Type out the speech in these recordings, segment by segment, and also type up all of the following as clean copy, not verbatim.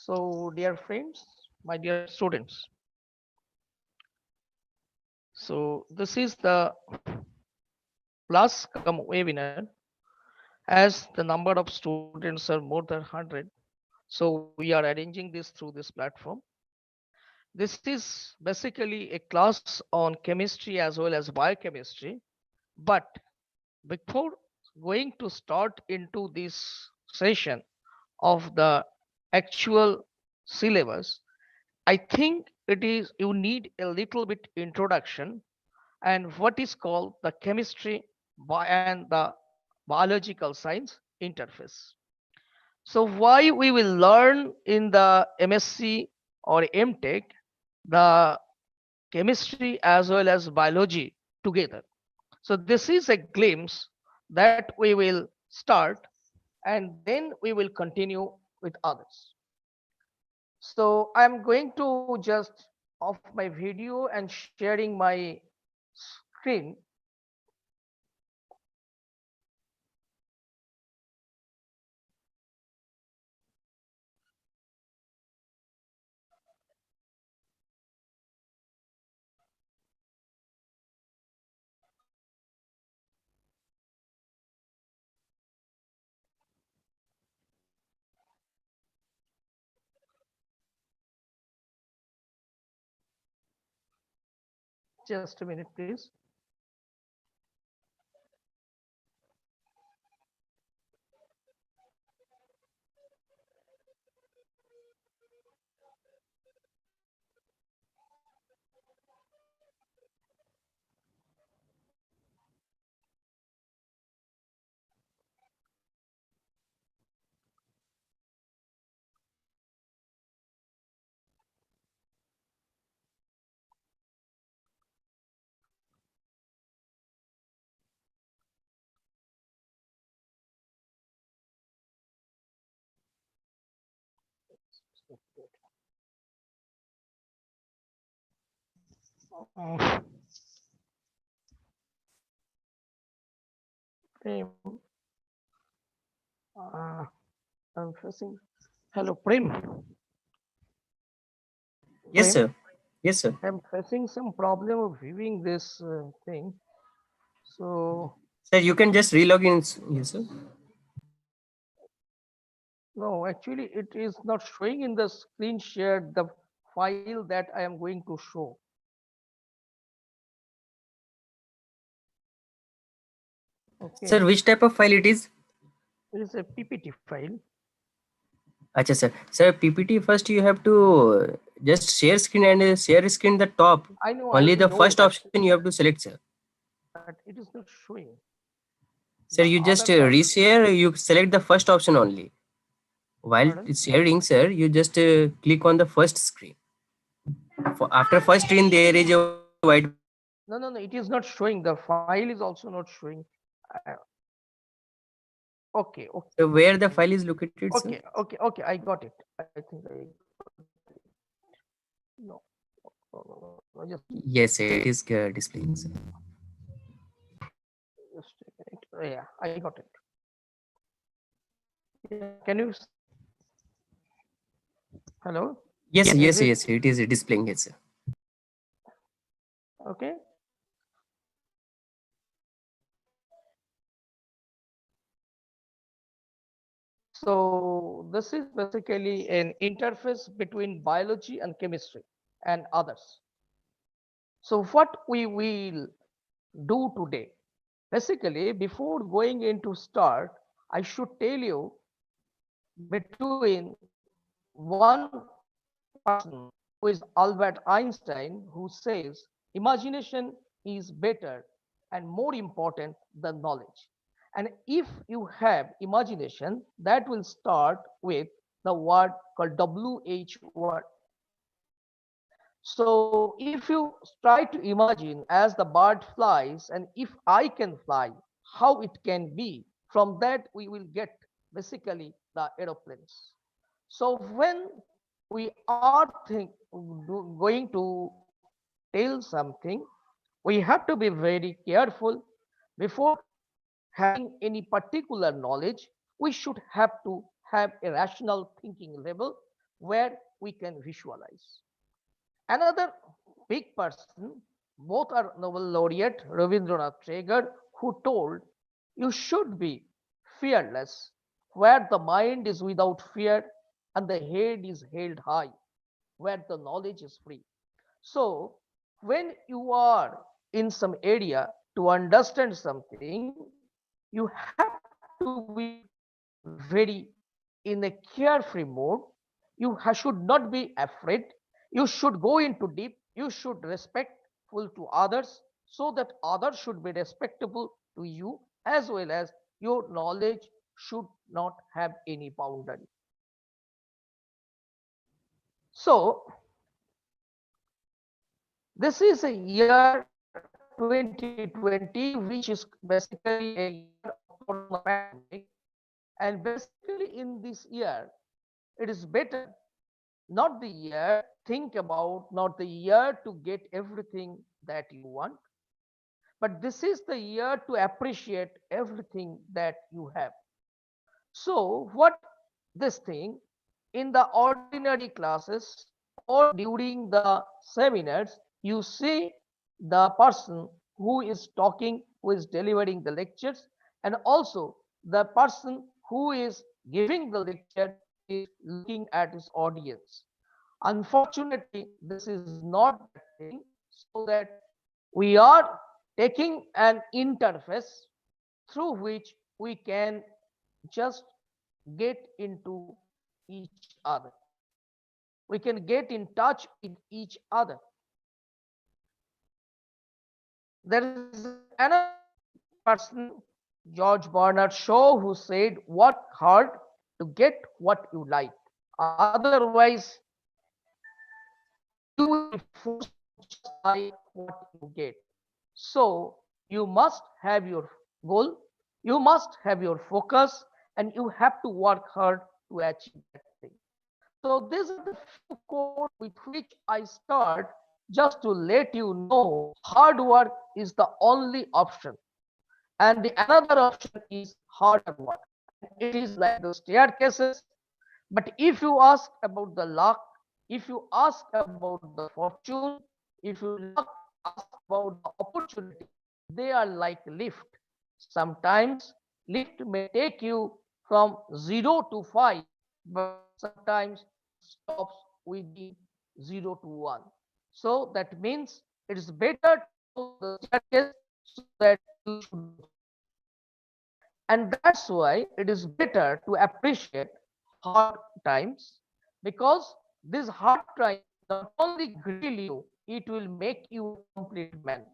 So, dear friends, my dear students, so this is the plus come webinar as the number of students are more than 100. So we are arranging this through this platform. This is basically a class on chemistry as well as biochemistry. But before going to start into this session of the actual syllabus, I think it is you need a little bit introduction and what is called the chemistry and the biological science interface. So why we will learn in the MSc or MTech the chemistry as well as biology together. So this is a glimpse that we will start and then we will continue with others. So I'm going to just off my video and sharing my screen. Just a minute, please. Uh, Prem, uh, I'm facing. Hello, Prem. Yes, Prem, sir. Yes, sir. I'm facing some problem of viewing this thing. So Sir, you can just relog in. Yes, sir. no, actually, it is not showing in the screen shared the file that I am going to show. Okay, Sir, which type of file it is? it is a PPT file. Acha, sir. Sir, PPT first you have to just share screen and share screen the top. I Only the know first that, option you have to select, sir. but it is not showing Sir, the you just other part. reshare, you select the first option only. While Pardon? it's sharing, sir, you just click on the first screen. After first screen, there is a white box. No, no, no, it is not showing. The file is also not showing. Uh, okay, okay, So where the file is located, sir? okay. I got it. I think I no, no, just Yes, sir, it is displaying, sir. just a minute. Yeah, I got it. Yeah, can you? Hello. Yes, Is yes, it yes, it is displaying it, sir. okay? So this is basically an interface between biology and chemistry and others. So what we will do today, basically before going into start, I should tell you between one person who is Albert Einstein who says imagination is better and more important than knowledge. And if you have imagination, that will start with the word called WH word. So if you try to imagine as the bird flies, and if I can fly, how it can be, from that we will get basically the aeroplanes. So when we are going to tell something, we have to be very careful before having any particular knowledge. We should have to have a rational thinking level where we can visualize. Another big person, both are Nobel laureate Rabindranath Tagore, who told, you should be fearless, where the mind is without fear and the head is held high, where the knowledge is free. So, when you are in some area to understand something, you have to be very in a carefree mode. You should not be afraid. You should go into deep. You should respectful to others so that others should be respectable to you, as well as your knowledge should not have any boundary. So, this is a year 2020, which is basically a year of corona pandemic. And basically, in this year, it is better not the year think about, not the year to get everything that you want, but this is the year to appreciate everything that you have. So, what this thing in the ordinary classes or during the seminars, you see the person who is talking, who is delivering the lectures, and also the person who is giving the lecture is looking at his audience. Unfortunately, this is not that thing, so that we are taking an interface through which we can just get into each other. We can get in touch with each other. There is another person, George Bernard Shaw, who said, work hard to get what you like. Otherwise, you will be forced to just like what you get. So, you must have your goal, you must have your focus, and you have to work hard to achieve that thing. So, these are the few quotes with which I start just to let you know hard work is the only option. And the another option is harder work. And it is like the staircases. But if you ask about the luck, if you ask about the fortune, if you ask about the opportunity, they are like lift. Sometimes lift may take you from 0 to 5, but sometimes it stops within 0 to 1. So that means it is better to follow the staircase so that you should go through. And that's why it is better to appreciate hard times, because these hard times not only grill you, it will make you a complete man.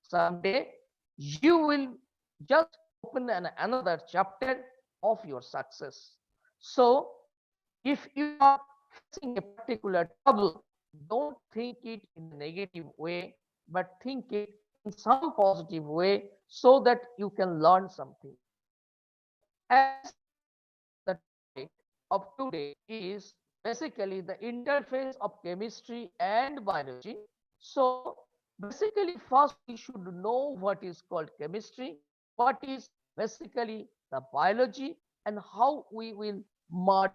Someday you will just open another chapter of your success. So, if you are facing a particular trouble, don't think it in a negative way, but think it in some positive way so that you can learn something. As the topic of today is basically the interface of chemistry and biology. So, basically, first we should know what is called chemistry, what is basically the biology, and how we will merge.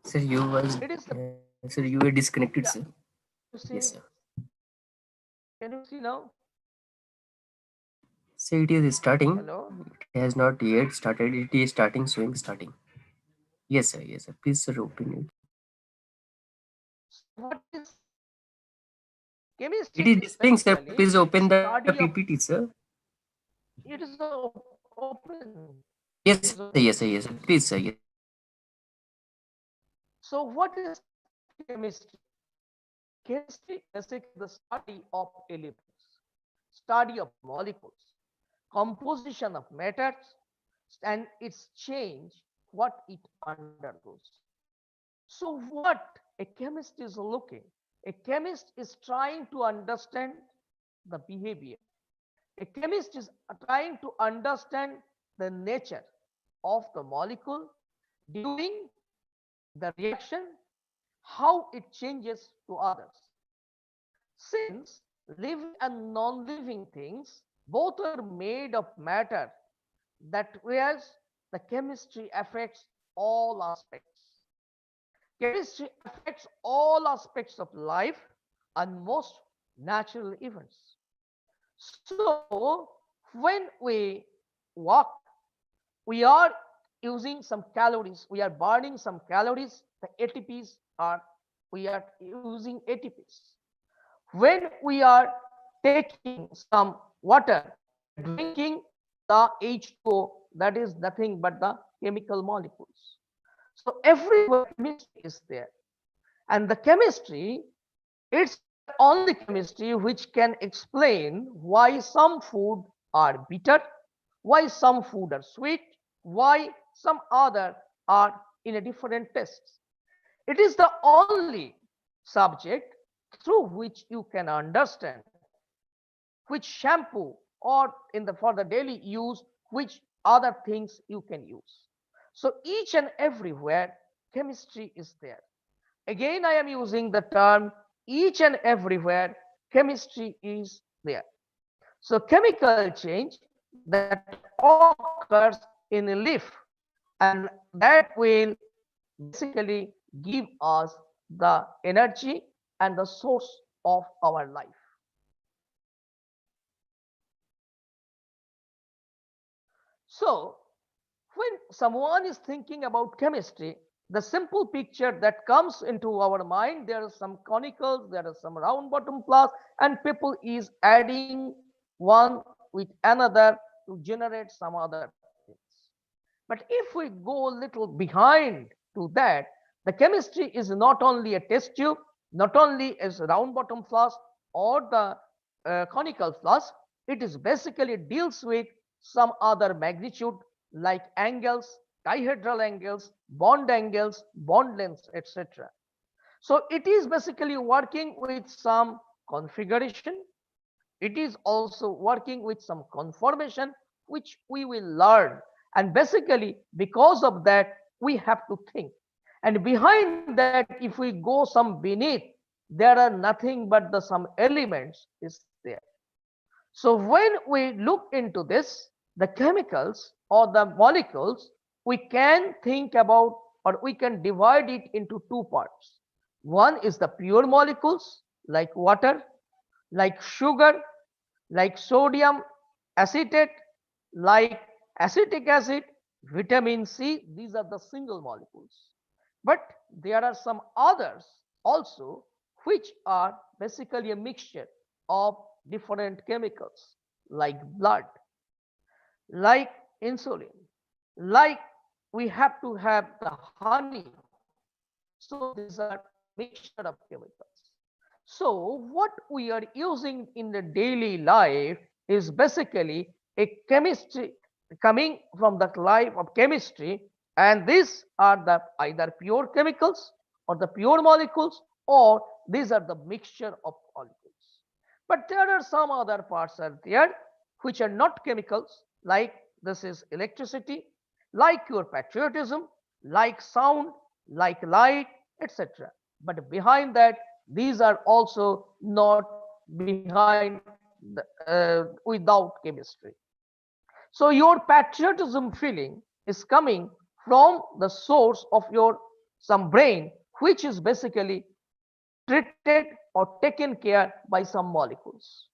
Sir, you was It is the sir, you were disconnected, yeah. sir. You Yes, see, sir. can you see now? So it is starting. Hello. It has not yet started. It is starting, showing starting. Yes, sir. Yes, sir. Please, sir, open it. So, what is chemistry? It is Is displaying, sir. basically Please open the study PPT, of. sir. It is open. Yes, It is sir. Yes, sir. open. Yes, sir. Please, sir. Yes. So, what is chemistry? Chemistry is basically the study of elements, study of molecules, composition of matters, and its change, what it undergoes. So, what a chemist is looking? A chemist is trying to understand the behavior. A chemist is trying to understand the nature of the molecule, during the reaction, how it changes to others. Since living and non-living things both are made of matter, that whereas the chemistry affects all aspects. Chemistry affects all aspects of life and most natural events. So when we walk, we are using some calories, we are burning some calories, the ATPs are, we are using ATPs. When we are taking some water, we are drinking the H2O, that is nothing but the chemical molecules. So everywhere chemistry is there. And the chemistry, it's the only chemistry which can explain why some food are bitter, why some food are sweet, why some other are in a different taste. It is the only subject through which you can understand which shampoo or in the for the daily use, which other things you can use. So each and everywhere chemistry is there. Again, I am using the term each and everywhere chemistry is there. So chemical change that occurs in a leaf, and that will basically give us the energy and the source of our life. So when someone is thinking about chemistry, the simple picture that comes into our mind, there are some conicals, there are some round bottom flask, and people is adding one with another to generate some other things. But if we go a little behind to that, the chemistry is not only a test tube, not only as round bottom flask or the conical flask, it is basically deals with some other magnitude like angles, dihedral angles, bond lengths, etc. So it is basically working with some configuration. It is also working with some conformation, which we will learn. And basically, because of that, we have to think. And behind that, if we go some beneath, there are nothing but the some elements is there. So when we look into this, the chemicals or the molecules, we can think about or we can divide it into two parts. One is the pure molecules like water, like sugar, like sodium acetate, like acetic acid, vitamin C. These are the single molecules. But there are some others also which are basically a mixture of different chemicals like blood, like insulin, like we have to have the honey. So these are mixture of chemicals. So what we are using in the daily life is basically a chemistry coming from the life of chemistry, and these are the either pure chemicals or the pure molecules, or these are the mixture of molecules. But there are some other parts are there which are not chemicals, like this is electricity, like your patriotism, like sound, like light, etc. But behind that, these are also not behind without chemistry. So your patriotism feeling is coming from the source of your some brain, which is basically treated or taken care by some molecules.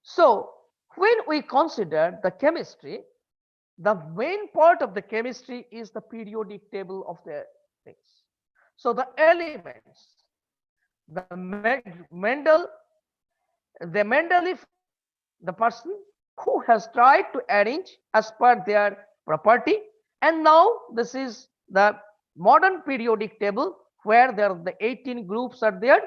So when we consider the chemistry, the main part of the chemistry is the periodic table of the things. So the elements, the Mendel, the Mendeleev, the person who has tried to arrange as per their property, and now this is the modern periodic table where there are the 18 groups are there,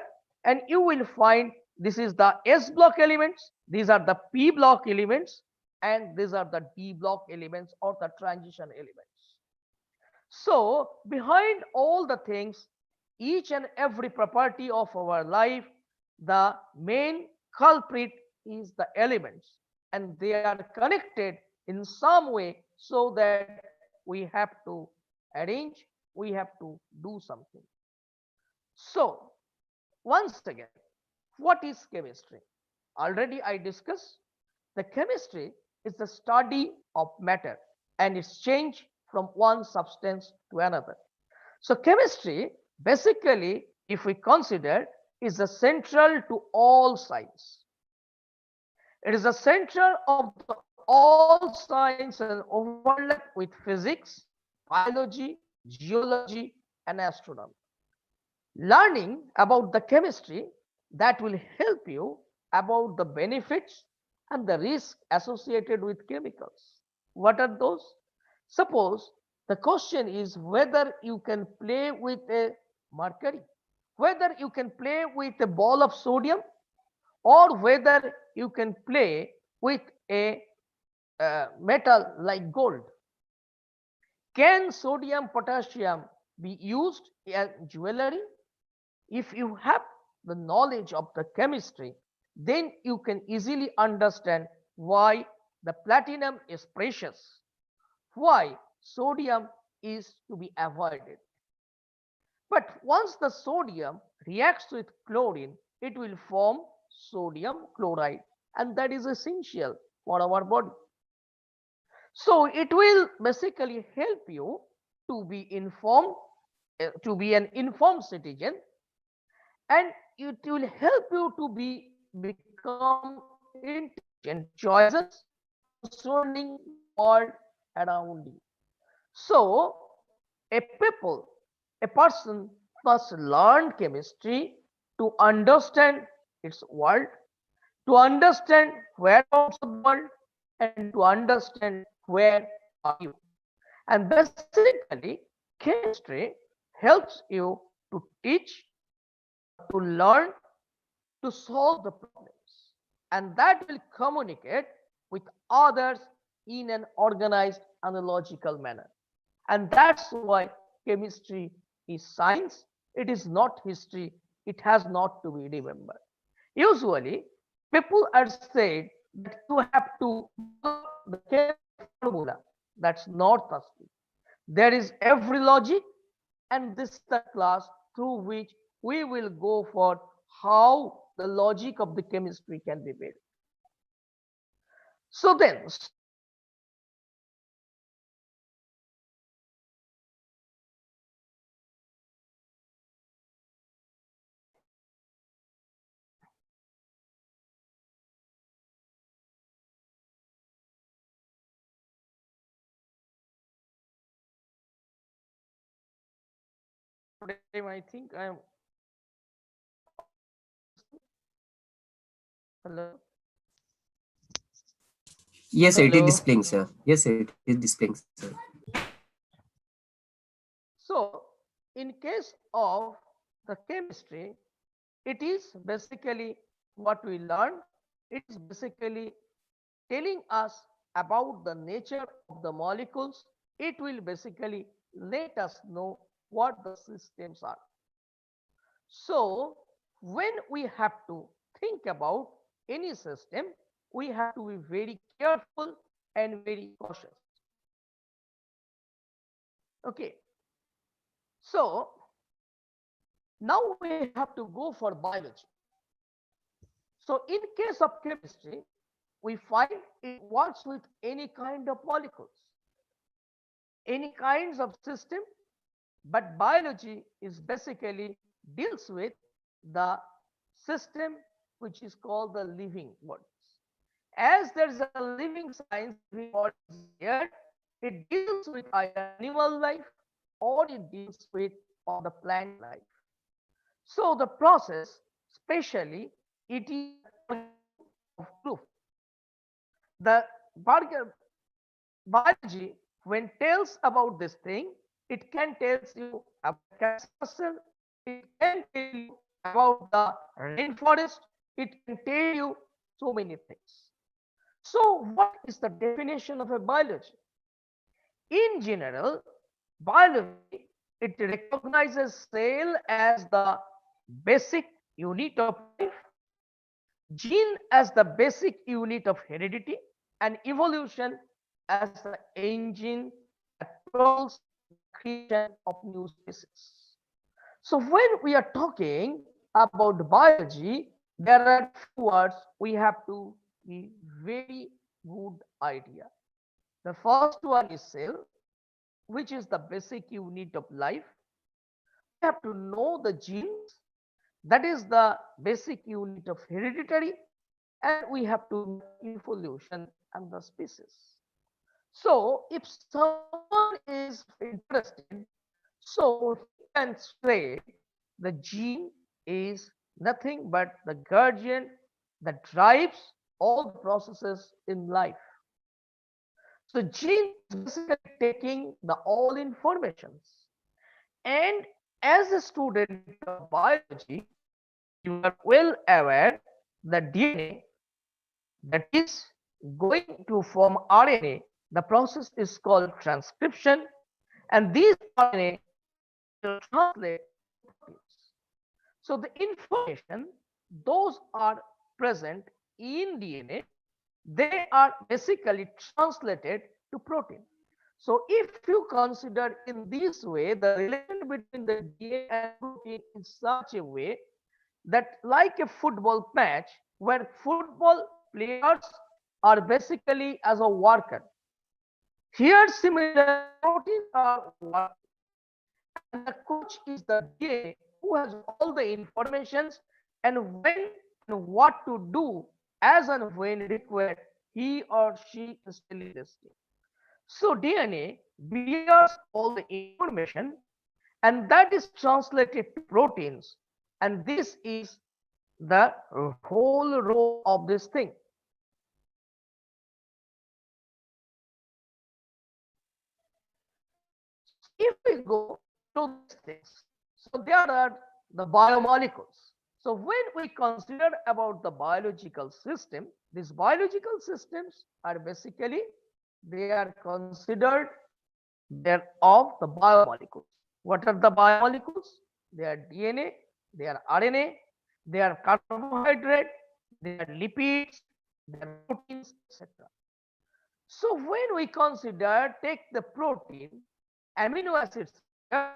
and you will find this is the S block elements, these are the P block elements, and these are the D block elements or the transition elements. So behind all the things, each and every property of our life, the main culprit is the elements, and they are connected in some way so that we have to arrange them. arrange, we have to do something. So, once again, what is chemistry? Already I discussed the chemistry is the study of matter and its change from one substance to another. So, chemistry basically, if we consider, is the central to all science. It is the center of the all science and overlap with physics, biology, geology, and astronomy. Learning about the chemistry that will help you about the benefits and the risk associated with chemicals. What are those? Suppose the question is whether you can play with a mercury, whether you can play with a ball of sodium, or whether you can play with a metal like gold. Can sodium potassium be used as jewelry? If you have the knowledge of the chemistry, then you can easily understand why the platinum is precious, why sodium is to be avoided. But once the sodium reacts with chlorine, it will form sodium chloride, and that is essential for our body. So it will basically help you to be informed, to be an informed citizen, and it will help you to be become intelligent choices concerning the world around you. So a people, a person must learn chemistry to understand its world, to understand whereabouts of the world, and to understand where are you. And basically, chemistry helps you to teach, to learn, to solve the problems. And that will communicate with others in an organized analogical manner. And that's why chemistry is science. It is not history. It has not to be remembered. Usually, people are said that you have to follow the chemistry formula. That's not possible. There is every logic, and this is the class through which we will go for how the logic of the chemistry can be built. So then, I think I am hello. Yes, it is Hello. displaying, sir. Yes, it is displaying, sir. So, in case of the chemistry, it is basically what we learn. It is basically telling us about the nature of the molecules. It will basically let us know what the systems are. So, when we have to think about any system, we have to be very careful and very cautious. Okay, so now we have to go for biology. So, in case of chemistry, we find it works with any kind of molecules, any kinds of system, but biology is basically deals with the system which is called the living bodies. As there is a living science, living bodies are there, it deals with either animal life or it deals with on the plant life. So the process, especially, it is an organism of proof. The biology, when tells about this thing, it can tell you about cancer cell, it can tell you about the rainforest, it can tell you so many things. So, what is the definition of a biology? In general, biology, it recognizes cell as the basic unit of life, gene as the basic unit of heredity, and evolution as the engine that propels the creation of new species. So when we are talking about biology, there are few words we have to be very good idea. The first one is cell, which is the basic unit of life. We have to know the genes, that is the basic unit of hereditary, and we have to know evolution and the species. So if someone is interested, so he can say the gene is nothing but the guardian that drives all the processes in life. So gene is basically taking the all informations. And as a student of biology, you are well aware that DNA that is going to form RNA, the process is called transcription, and these RNA will translate to proteins. So the information, those are present in DNA, they are basically translated to protein. So if you consider in this way the relation between the DNA and protein in such a way that like a football match where football players are basically as a worker. Here similarly proteins are working and the coach is the DNA who has all the informations and when and what to do as and when required, he or she is telling this thing. So DNA bears all the information and that is translated to proteins, and this is the whole role of this thing. So if we go to these things, so there are the biomolecules. So when we consider about the biological system, these biological systems are basically they are considered they're of the biomolecules. What are the biomolecules? They are DNA, they are RNA, they are carbohydrate, they are lipids, they are proteins, etc. So when we consider take the protein, amino acids here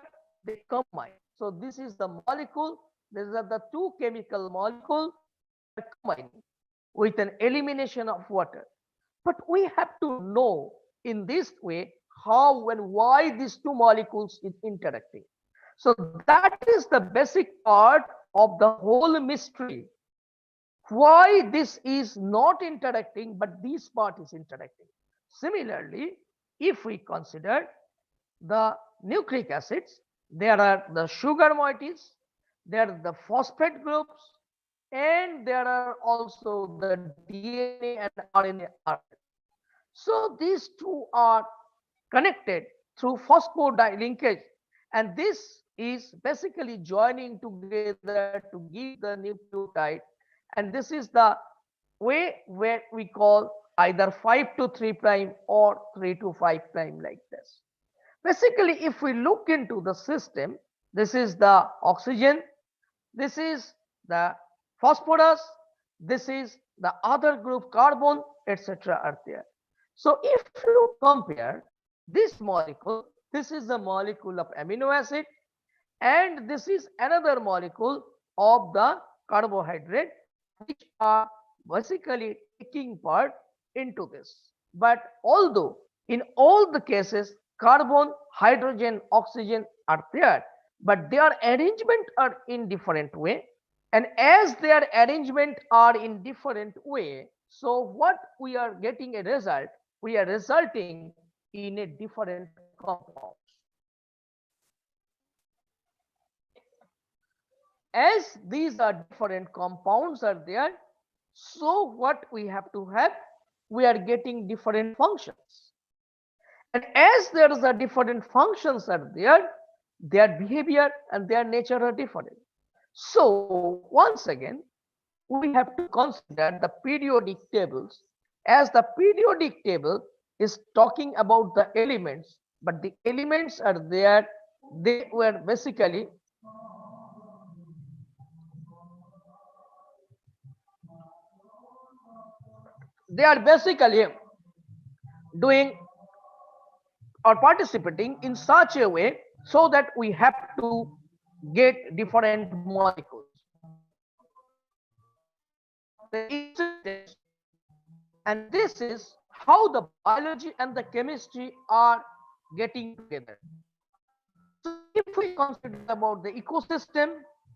they combine. So this is the molecule. These are the two chemical molecules they are combining with an elimination of water. But we have to know in this way how and why these two molecules is interacting. So that is the basic part of the whole mystery. Why this is not interacting, but this part is interacting. Similarly, if we consider the nucleic acids, there are the sugar moieties, there are the phosphate groups, and there are also the DNA and RNA are. So these two are connected through phosphodie linkage, and this is basically joining together to give the nucleotide, and this is the way where we call either 5 to 3 prime or 3 to 5 prime like this. Basically, if we look into the system, this is the oxygen, this is the phosphorus, this is the other group carbon, etc. are there. So if you compare this molecule, this is the molecule of amino acid and this is another molecule of the carbohydrate which are basically taking part into this. But although in all the cases carbon, hydrogen, oxygen are there, but their arrangement are in different way, and as their arrangement are in different way, so what we are getting a result, we are resulting in a different compounds. As these are different compounds are there, so what we have to have, we are getting different functions, and as there is a different functions are there, their behavior and their nature are different. So once again we have to consider the periodic tables, as the periodic table is talking about the elements, but the elements are there, they were basically they are basically doing or participating in such a way so that we have to get different molecules. The incidence, and this is how the biology and the chemistry are getting together. So if we consider about the ecosystem,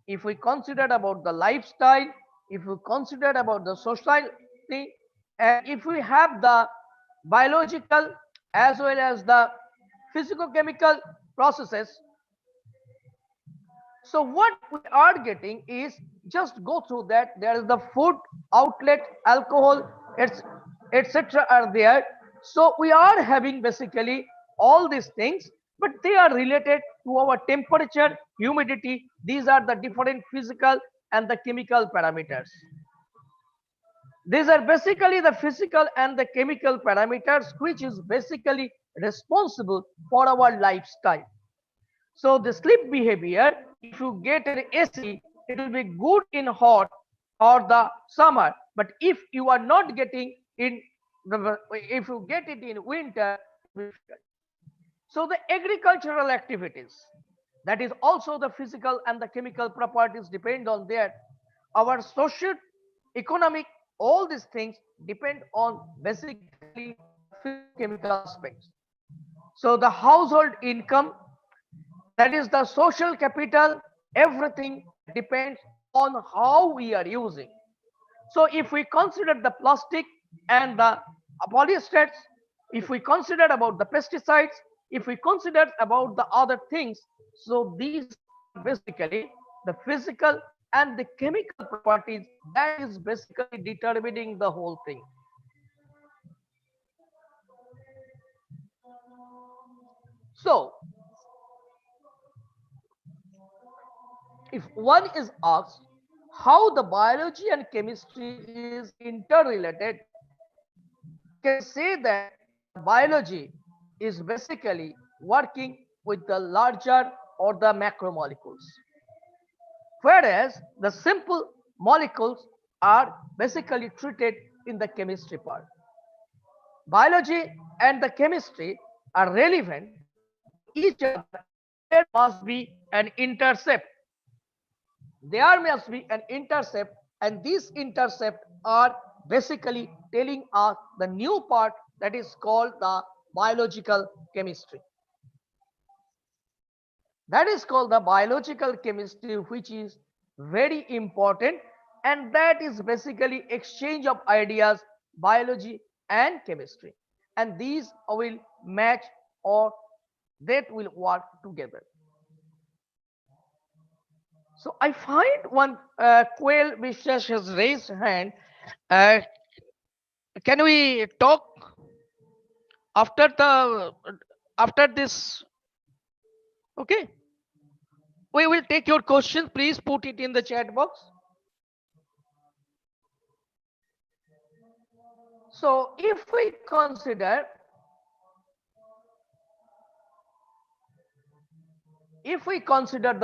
if we consider about the lifestyle, if we consider about the society, and if we have the biological as well as the physicochemical processes, so what we are getting is, just go through that, there is the food outlet, alcohol, etc are there. So we are having basically all these things, but they are related to our temperature, humidity. These are the different physical and the chemical parameters. These are basically the physical and the chemical parameters which is basically responsible for our lifestyle. So the sleep behavior, if you get an AC, it will be good in hot or the summer. But if you are not getting in, if you get it in winter, it will be difficult. So the agricultural activities, that is also the physical and the chemical properties depend on that. Our social, economic, all these things depend on basically the physicochemical aspects. So the household income, that is the social capital, everything depends on how we are using. So if we consider the plastic and the polyesters, if we consider about the pesticides, if we consider about the other things, so these are basically the physical and the chemical properties that is basically determining the whole thing. So if one is asked how the biology and chemistry is interrelated, I can say that the biology is basically working with the larger or the macromolecules, whereas the simple molecules are basically treated in the chemistry part. Biology and the chemistry are relevant to each other, and there must be an intercept. There must be an intercept, and these intercept are basically telling us the new part that is called the biological chemistry. That is called the biological chemistry, which is very important, and that is basically exchange of ideas, biology and chemistry, and these will match or that will work together. So I find one Quail Biswas has raised hand. Uh, can we talk after the after this? Okay, we will take your question. Please put it in the chat box. So if we consider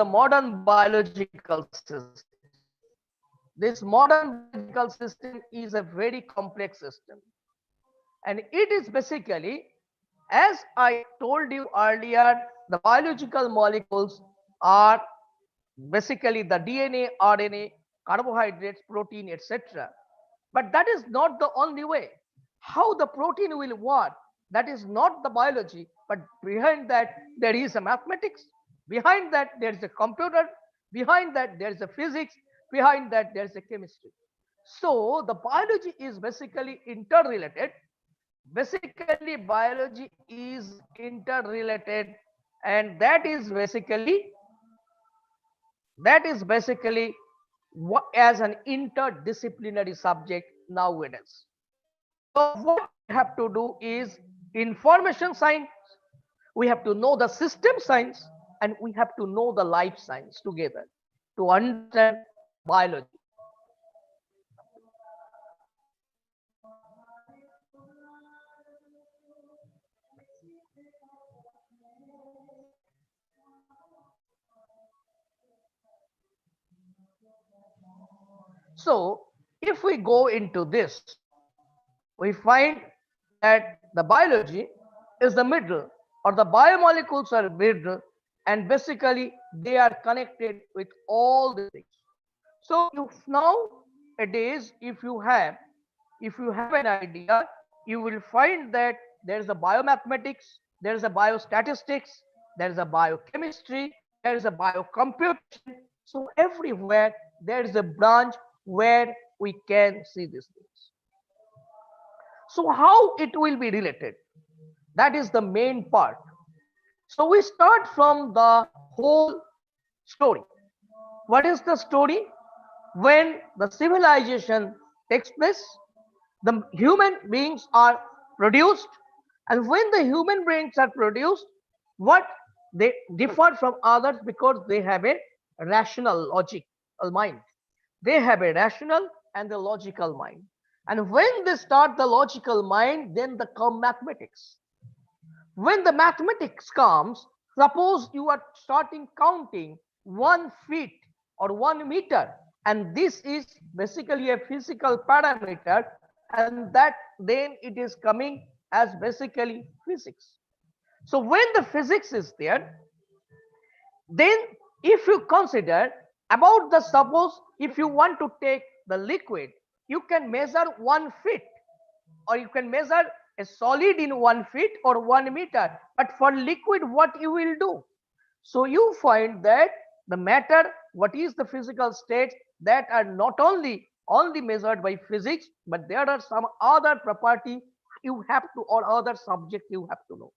the modern biological system, this modern biological system is a very complex system, and it is basically, as I told you earlier, the biological molecules are basically the DNA, RNA, carbohydrates, protein, etc. But that is not the only way. How the protein will work, that is not the biology, but behind that there is a mathematics, behind that there is a computer, behind that there is a physics, behind that there is a chemistry. So the biology is basically interrelated. Basically, biology is interrelated, and that is basically as an interdisciplinary subject nowadays. So what we have to do is information science, we have to know the system science, and we have to know the life science together to understand the biology. So if we go into this, we find that the biology is the middle. or the biomolecules are built, and basically they are connected with all these things. So if nowadays if you have an idea, you will find that there is a biomathematics, there is a biostatistics, there is a biochemistry, there is a biocomputation. So everywhere there is a branch where we can see these things. So how it will be related? That is the main part. So we start from the whole story. What is the story? When the civilization takes place, the human beings are produced, and when the human beings are produced, what they differ from others because they have a rational logical mind. They have a rational and a logical mind. And when they start the logical mind, then the come mathematics. When the mathematics comes, suppose you are starting counting 1 feet or 1 meter, and this is basically a physical parameter, and that then it is coming as basically physics. So when the physics is there, then if you consider about the suppose if you want to take the liquid, you can measure 1 feet, or you can measure a solid in 1 feet or 1 meter. But for liquid, what you will do? So you find that the matter, what is the physical states that are not only measured by physics, but there are some other property you have to, or other subject you have to know.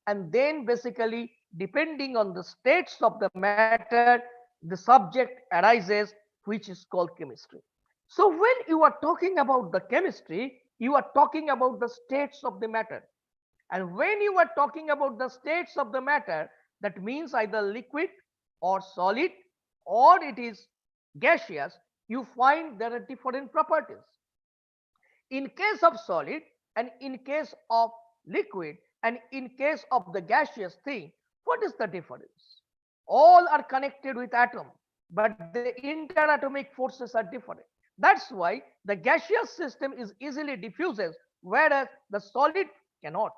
And then basically depending on the states of the matter, the subject arises, which is called chemistry. So when you are talking about the chemistry, you are talking about the states of the matter. And when you are talking about the states of the matter, that means either liquid or solid or it is gaseous, you find there are different properties. In case of solid, and in case of liquid, and in case of the gaseous thing, what is the difference? All are connected with atom, but the interatomic forces are different. That's why the gaseous system is easily diffuses, whereas the solid cannot.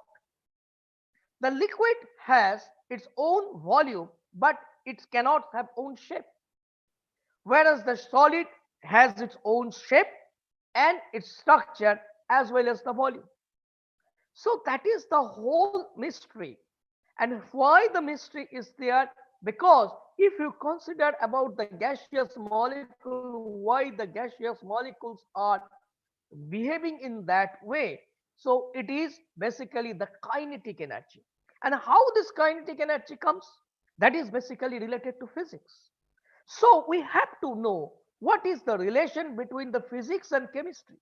The liquid has its own volume, but it cannot have own shape, whereas the solid has its own shape and its structure as well as the volume. So that is the whole mystery. And why the mystery is there? Because if you consider about the gaseous molecule, why the gaseous molecules are behaving in that way, so it is basically the kinetic energy. And how this kinetic energy comes? That is basically related to physics. So we have to know what is the relation between the physics and chemistry.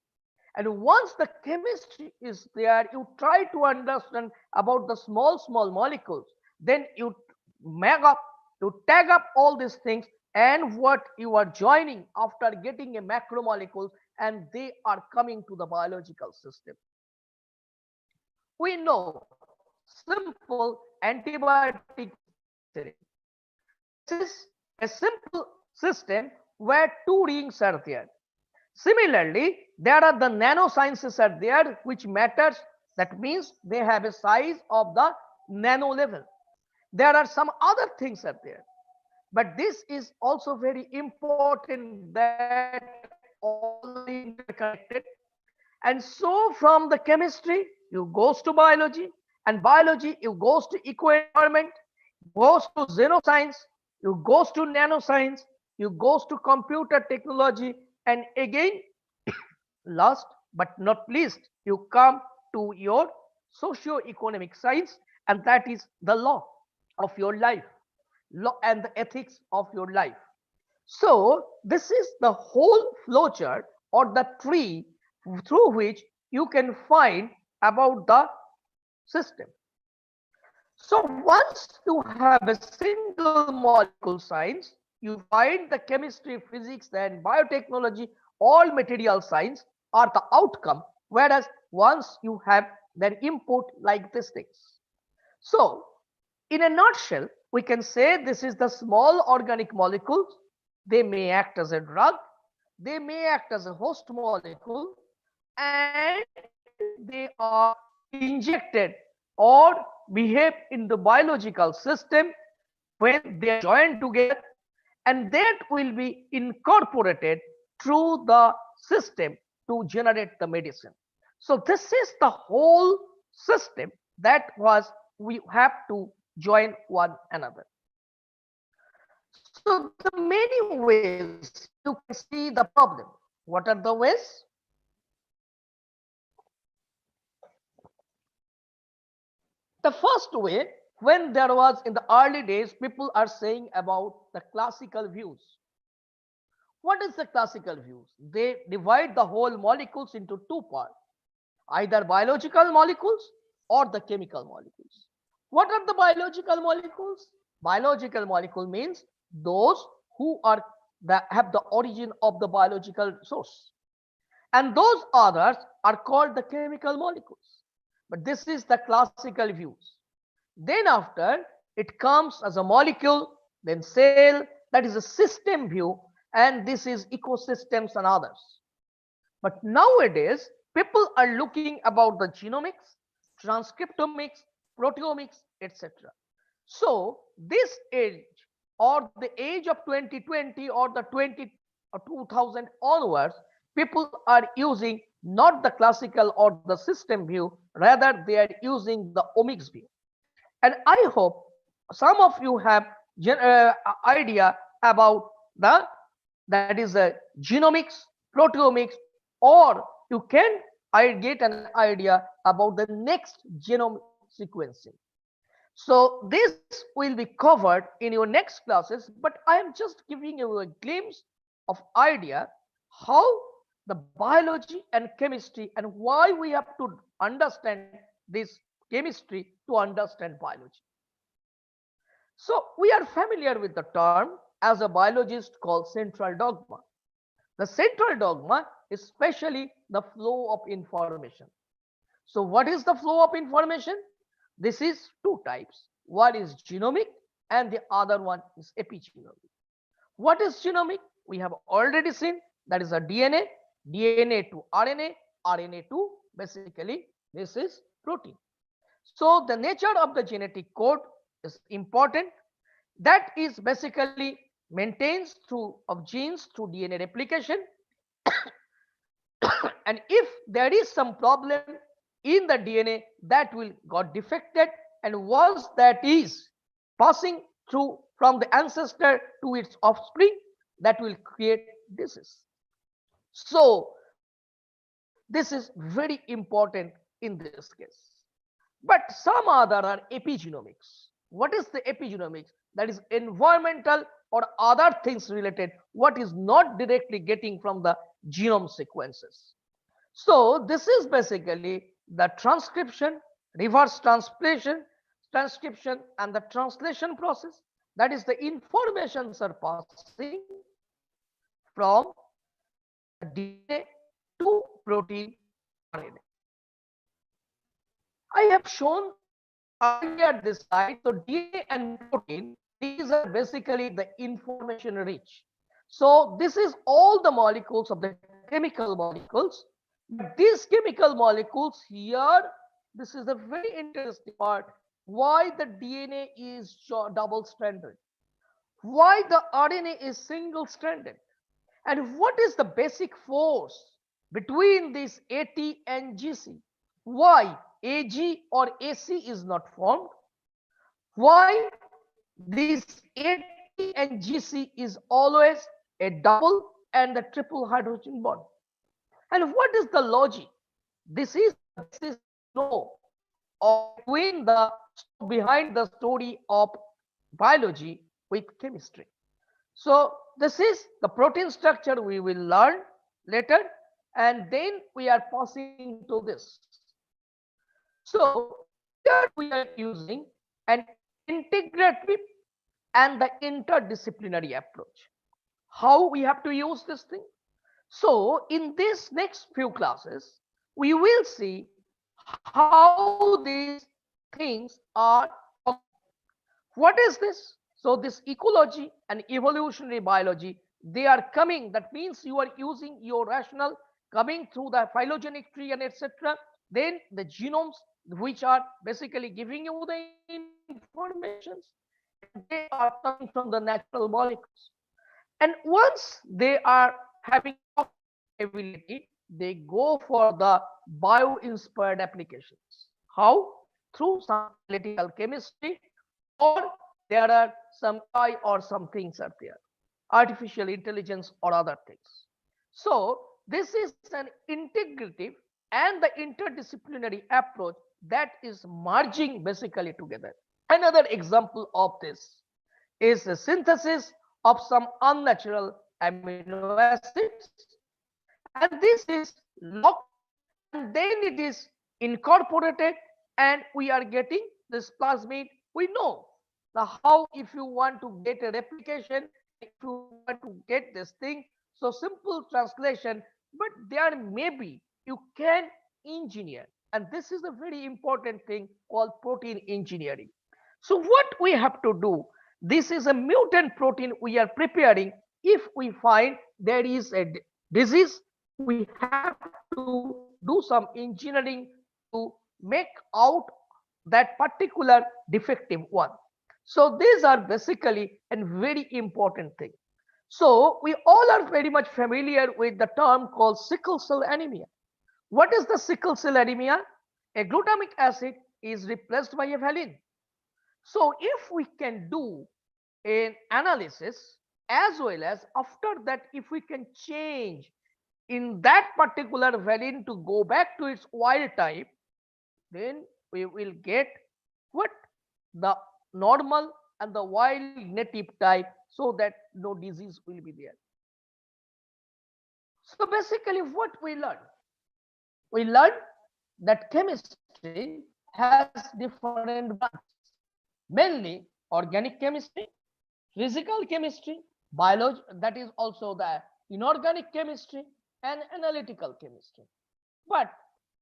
And once the chemistry is there, you try to understand about the small molecules. Then you mag up, you tag up all these things, and what you are joining after getting a macromolecules, and they are coming to the biological system. We know simple antibiotic penicillin. This is a simple system where two rings are there. Similarly, there are the nanosciences are there, which matters. That means they have a size of the nano level. There are some other things are there, but this is also very important that all are interconnected. And so from the chemistry, you goes to biology, and biology, you goes to eco environment, goes to xenoscience, you goes to nanoscience, you goes to computer technology, and again, last but not least, you come to your socio-economic science, and that is the law of your life, law and the ethics of your life. So this is the whole flowchart or the tree through which you can find about the system. So once you have a single molecule science, you find the chemistry, physics, and biotechnology, all material science are the outcome, whereas once you have their input like these things. So in a nutshell, we can say this is the small organic molecules. They may act as a drug, they may act as a host molecule, and they are injected or behave in the biological system when they are joined together, and that will be incorporated through the system to generate the medicine. So this is the whole system that was we have to join one another. So the many ways you can see the problem. What are the ways? The first way, when there was in the early days, people are saying about the classical views. What is the classical views? They divide the whole molecules into two parts, either biological molecules or the chemical molecules. What are the biological molecules? Biological molecule means those who are that have the origin of the biological source, and those others are called the chemical molecules. But this is the classical views. Then after it comes as a molecule, then cell, that is a system view, and this is ecosystems and others. But nowadays, people are looking about the genomics, transcriptomics, proteomics, etc. So this age or the age of 2020 or the 20 or 2000 onwards, people are using not the classical or the system view, rather they are using the omics view. And I hope some of you have idea about the that is a genomics, proteomics, or you can get an idea about the next genome sequencing. So this will be covered in your next classes, but I am just giving you a glimpse of idea how the biology and chemistry and why we have to understand this chemistry to understand biology. So we are familiar with the term as a biologist called central dogma. The central dogma is especially the flow of information. So what is the flow of information? This is two types. One is genomic and the other one is epigenomic. What is genomic? We have already seen that is a DNA, DNA to RNA, RNA to basically this is protein. So the nature of the genetic code is important. That is basically maintains through of genes through DNA replication. And if there is some problem in the DNA, that will got defected, and once that is passing through from the ancestor to its offspring, that will create disease. So this is very important in this case. But some other are epigenomics. What is the epigenomics? That is environmental or other things related, what is not directly getting from the genome sequences. So this is basically the transcription, reverse transcription and the translation process. That is the informations are passing from the DNA to protein RNA. I have shown earlier this slide. So DNA and protein, these are basically the information rich. So this is all the molecules of the chemical molecules. But these chemical molecules here, this is a very interesting part. Why the DNA is double stranded? Why the RNA is single stranded? And what is the basic force between this AT and GC? Why AG or AC is not formed? Why this AT and GC is always a double and the triple hydrogen bond? And what is the logic? This is the basis know or between the behind the story of biology with chemistry. So this is the protein structure we will learn later, and then we are passing to this. So here we are using an integrative and the interdisciplinary approach. How we have to use this thing? So in this next few classes, we will see how these things are talking. What is this? So this ecology and evolutionary biology, they are coming. That means you are using your rational coming through the phylogenetic tree and etc. Then the genomes which are basically giving you the informations, and they are coming from the natural molecules. And once they are having cognitive ability, they go for the bio-inspired applications. How? Through some analytical chemistry, or there are some AI or some things are there, artificial intelligence or other things. So this is an integrative and the interdisciplinary approach that is merging basically together. Another example of this is the synthesis of some unnatural amino acids, and this is locked and then it is incorporated, and we are getting this plasmid. We know the how, if you want to get a replication and if you want to get this thing, so simple translation, but there maybe you can engineer, and this is a very important thing called protein engineering. So what we have to do, this is a mutant protein we are preparing. If we find there is a disease, we have to do some engineering to make out that particular defective one. So these are basically a very important thing. So we all are very much familiar with the term called sickle cell anemia. What is the sickle cell anemia? A glutamic acid is replaced by a valine. So if we can do an analysis, as well as after that if we can change in that particular valine to go back to its wild type, then we will get what? The normal and the wild native type, so that no disease will be there. So basically what we learn? We learn that chemistry has different branches, mainly organic chemistry, physical chemistry, biology, that is also the inorganic chemistry, and analytical chemistry. But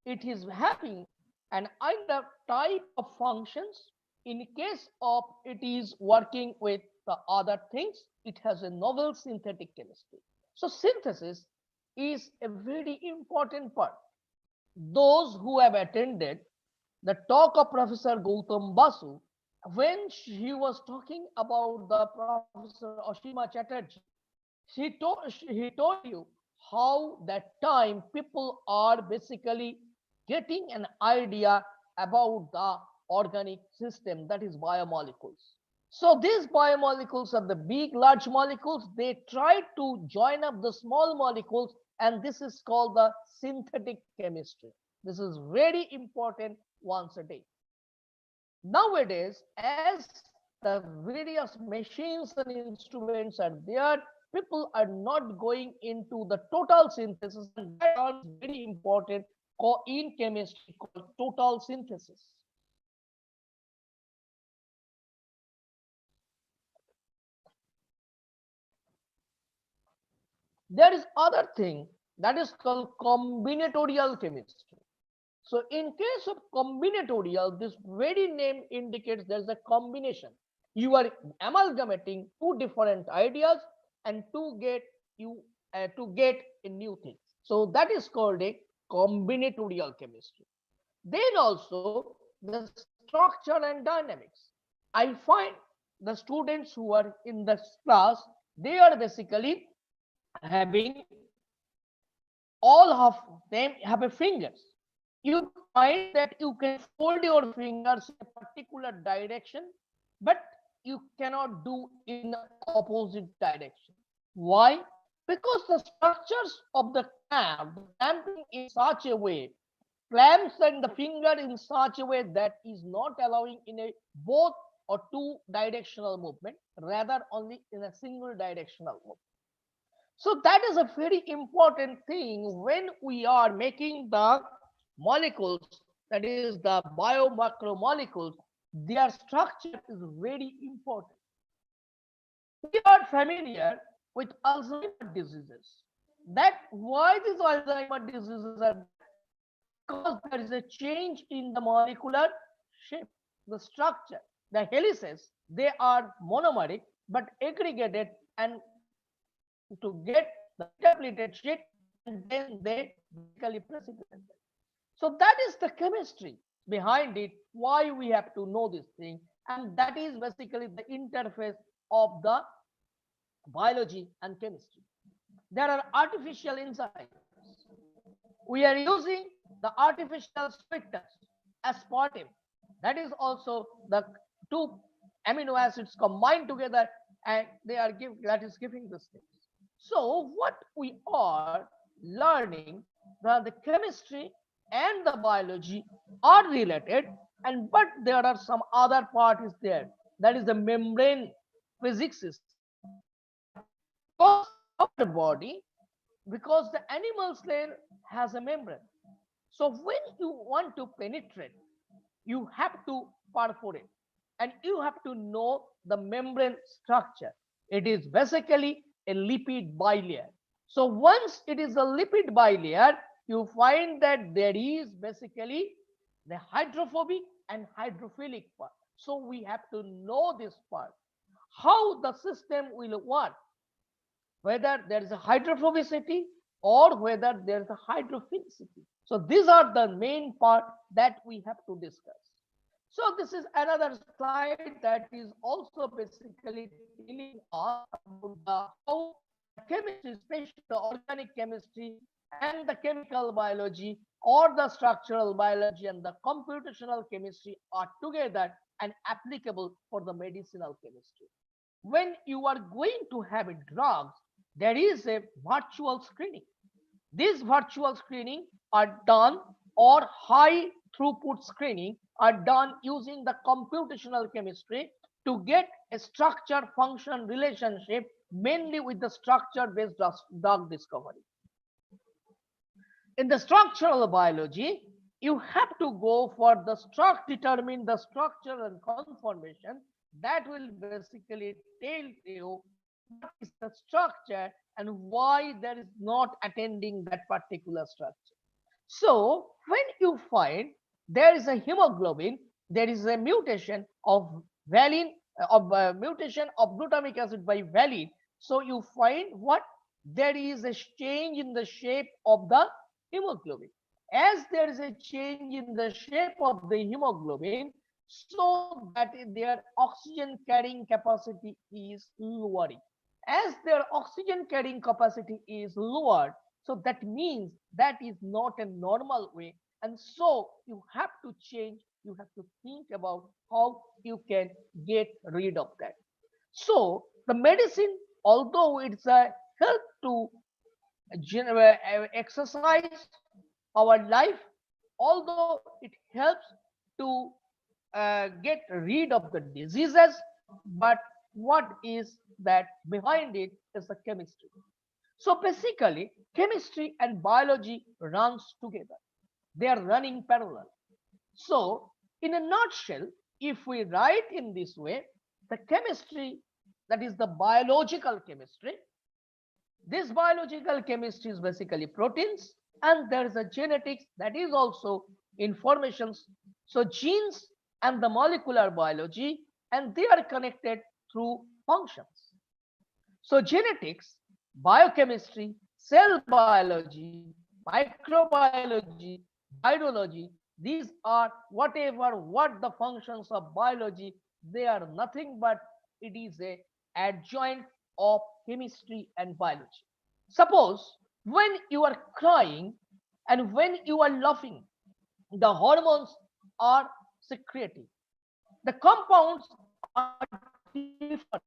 it is having an other type of functions. In case of it is working with the other things, it has a novel synthetic chemistry. So synthesis is a very important part. Those who have attended the talk of Professor Gautam Basu, when he was talking about the Professor Ashima Chatterjee, he told you how that time people are basically getting an idea about the organic system, that is biomolecules. So these biomolecules are the big large molecules, they try to join up the small molecules, and this is called the synthetic chemistry. This is very important once a day. Nowadays, as the various machines and instruments are there, people are not going into the total synthesis, and that term is very important in chemistry called total synthesis. There is other thing that is called combinatorial chemistry. So in case of combinatorial, this very name indicates there is a combination. You are amalgamating two different ideas and to get a new thing. So that is called a combinatorial chemistry. Then also the structure and dynamics. I find the students who are in the class, they are basically having all of them have a fingers. You find that you can fold your fingers in a particular direction, but you cannot do in opposite direction. Why? Because the structures of the clamp, the clamping in such a way, clamps and the finger in such a way that is not allowing in a both or two directional movement, rather only in a single directional movement. So that is a very important thing when we are making the molecules, that is the biomacromolecules, their structure is very important. We are familiar with Alzheimer diseases. That why these Alzheimer diseases are there? Because there is a change in the molecular shape, the structure. The helices, they are monomeric but aggregated and to get the interpolated sheet, and then they basically precipitate. So that is the chemistry. behind it, why we have to know this thing, and that is basically the interface of the biology and chemistry. There are artificial enzymes. We are using the artificial sweeteners, aspartame. That is also the two amino acids combined together, and they are that is giving this thing. So what we are learning, that the chemistry and the biology are related, and but there are some other part is there. That is the membrane physics is there. But because our body, because the animal layer has a membrane, so when you want to penetrate, you have to perforate, and you have to know the membrane structure. It is basically a lipid bilayer. So once it is a lipid bilayer, you find that there is basically the hydrophobic and hydrophilic part. So we have to know this part, how the system will work, whether there is a hydrophobicity or whether there is a hydrophilicity. So these are the main part that we have to discuss. So this is another slide that is also basically telling us about how the chemistry, especially the organic chemistry and the chemical biology or the structural biology and the computational chemistry are together and applicable for the medicinal chemistry. When you are going to have a drug, there is a virtual screening. These virtual screening are done, or high throughput screening are done using the computational chemistry to get a structure function relationship, mainly with the structure based drug discovery. In the structural biology, you have to go for the determine the structure and conformation that will basically tell you what is the structure and why there is not attending that particular structure. So when you find there is a hemoglobin, there is a mutation of valine, mutation of glutamic acid by valine. So you find what, there is a change in the shape of the hemoglobin. As there is a change in the shape of the hemoglobin, so that their oxygen carrying capacity is lowering. As their oxygen carrying capacity is lowered, so that means that is not a normal way, and so you have to change, you have to think about how you can get rid of that. So the medicine, although it's a help to exercise our life, although it helps to get rid of the diseases, but what is that behind it is the chemistry. So basically, chemistry and biology runs together. They are running parallel. So in a nutshell, if we write in this way, the chemistry, that is the biological chemistry, this biological chemistry is basically proteins, and there is a genetics, that is also informations. So genes and the molecular biology, and they are connected through functions. So genetics, biochemistry, cell biology, microbiology, virology, these are whatever what the functions of biology, they are nothing but it is a adjoint of chemistry and biology. Suppose when you are crying and when you are laughing, the hormones are secreted. The compounds are different.